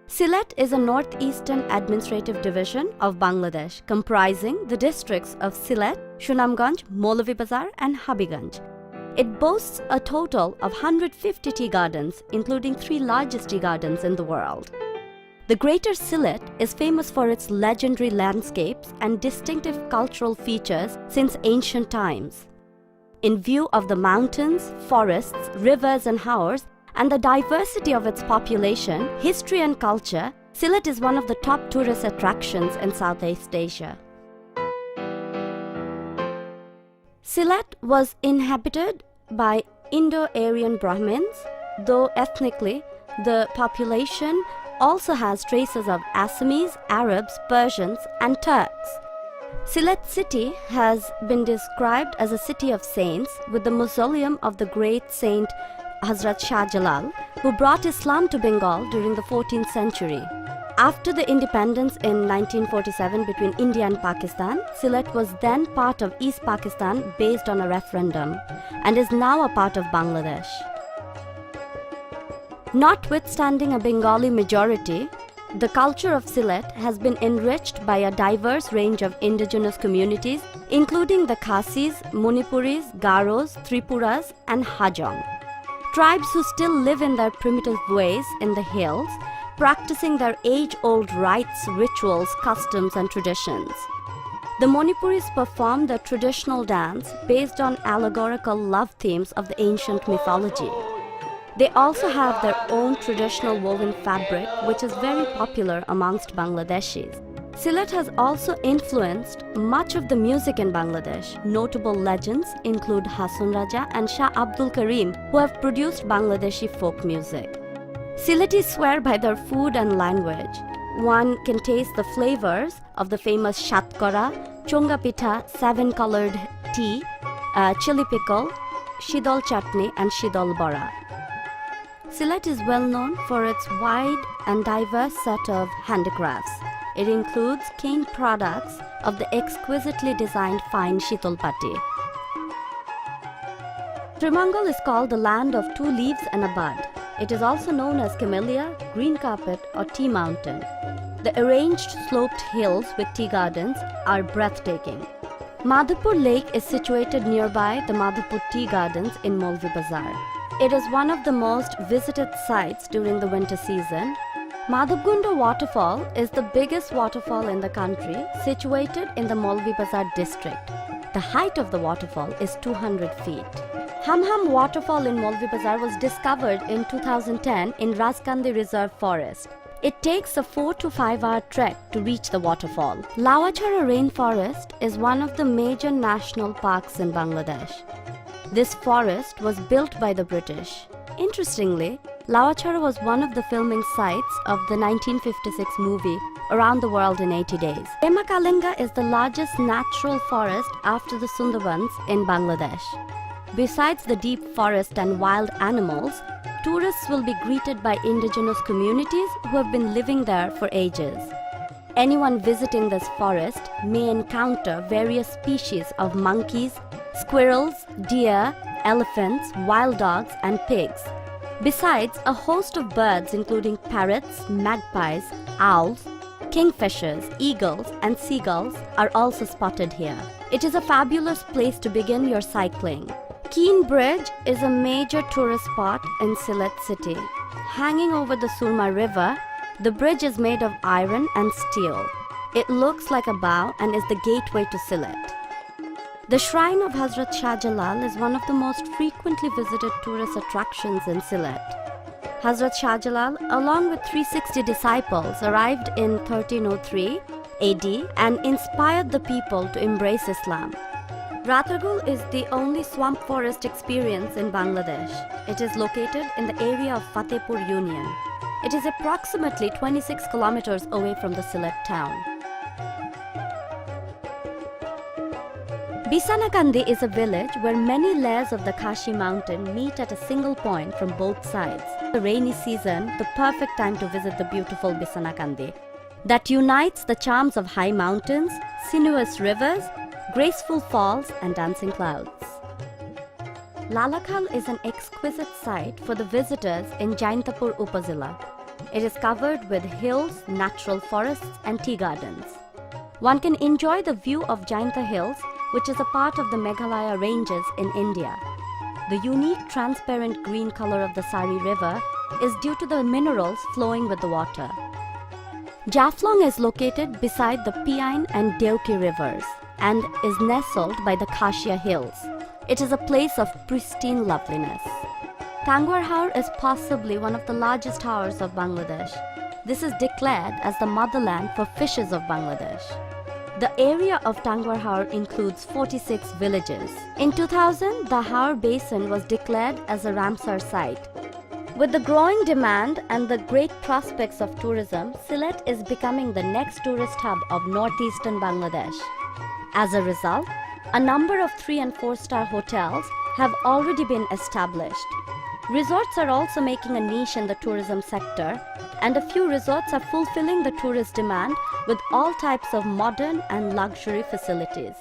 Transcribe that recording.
Sylhet is a northeastern administrative division of Bangladesh comprising the districts of Sylhet, Sunamganj, Moulvibazar and Habiganj. It boasts a total of 150 tea gardens, including 3 largest tea gardens in the world. The Greater Sylhet is famous for its legendary landscapes and distinctive cultural features since ancient times. In view of the mountains, forests, rivers and haors, and the diversity of its population, history and culture, Sylhet is one of the top tourist attractions in Southeast Asia. Sylhet was inhabited by Indo-Aryan Brahmins, though ethnically the population also has traces of Assamese, Arabs, Persians and Turks. Sylhet city has been described as a city of saints, with the mausoleum of the great saint Hazrat Shah Jalal, who brought Islam to Bengal during the 14th century. After the independence in 1947 between India and Pakistan, Sylhet was then part of East Pakistan based on a referendum and is now a part of Bangladesh. Notwithstanding a Bengali majority, the culture of Sylhet has been enriched by a diverse range of indigenous communities, including the Khasis, Manipuris, Garos, Tripuras and Hajong. Tribes who still live in their primitive ways in the hills, practicing their age-old rites, rituals, customs and traditions. The Manipuris perform their traditional dance based on allegorical love themes of the ancient mythology. They also have their own traditional woven fabric, which is very popular amongst Bangladeshis. Sylhet has also influenced much of the music in Bangladesh. Notable legends include Hasan Raja and Shah Abdul Karim, who have produced Bangladeshi folk music. Sylhetis swear by their food and language. One can taste the flavors of the famous shatkara, chonga pitha, 7-colored tea, chili pickle, shidol chutney and shidol bora. Sylhet is well known for its wide and diverse set of handicrafts. It includes cane products of the exquisitely designed fine shitolpati. Trimangal is called the land of 2 leaves and a bud. It is also known as Camellia, Green Carpet or Tea Mountain. The arranged sloped hills with tea gardens are breathtaking. Madhupur Lake is situated nearby the Madhupur Tea Gardens in Moulvibazar. It is one of the most visited sites during the winter season. Madhubgunda waterfall is the biggest waterfall in the country, situated in the Moulvibazar district. The height of the waterfall is 200 feet. Hamham waterfall in Moulvibazar was discovered in 2010 in Rajkandi Reserve Forest. It takes a 4 to 5 hour trek to reach the waterfall. Lawachara rainforest is one of the major national parks in Bangladesh. This forest was built by the British. Interestingly, Lawachara was one of the filming sites of the 1956 movie Around the World in 80 Days. Pema-Kalenga is the largest natural forest after the Sundarbans in Bangladesh. Besides the deep forest and wild animals, tourists will be greeted by indigenous communities who have been living there for ages. Anyone visiting this forest may encounter various species of monkeys, squirrels, deer, elephants, wild dogs and pigs. Besides, a host of birds including parrots, magpies, owls, kingfishers, eagles and seagulls are also spotted here. It is a fabulous place to begin your cycling. Keen Bridge is a major tourist spot in Sylhet city. Hanging over the Surma River, the bridge is made of iron and steel. It looks like a bow and is the gateway to Sylhet. The shrine of Hazrat Shah Jalal is one of the most frequently visited tourist attractions in Sylhet. Hazrat Shah Jalal, along with 360 disciples, arrived in 1303 AD and inspired the people to embrace Islam. Ratagul is the only swamp forest experience in Bangladesh. It is located in the area of Fatehpur Union. It is approximately 26 kilometers away from the Sylhet town. Bisanakandi is a village where many layers of the Kashi mountain meet at a single point from both sides. The rainy season, the perfect time to visit the beautiful Bisanakandi that unites the charms of high mountains, sinuous rivers, graceful falls and dancing clouds. Lalakhal is an exquisite site for the visitors in Jaintapur Upazila. It is covered with hills, natural forests, and tea gardens. One can enjoy the view of Jainta Hills, which is a part of the Meghalaya ranges in India. The unique transparent green color of the Sari River is due to the minerals flowing with the water. Jaflong is located beside the Piain and Deuki rivers and is nestled by the Khashia Hills. It is a place of pristine loveliness. Tangwar Haor is possibly one of the largest haors of Bangladesh. This is declared as the motherland for fishes of Bangladesh. The area of Tangwar Haor includes 46 villages. In 2000, the Haor Basin was declared as a Ramsar site. With the growing demand and the great prospects of tourism, Sylhet is becoming the next tourist hub of northeastern Bangladesh. As a result, a number of 3- and 4-star hotels have already been established. Resorts are also making a niche in the tourism sector, and a few resorts are fulfilling the tourist demand with all types of modern and luxury facilities.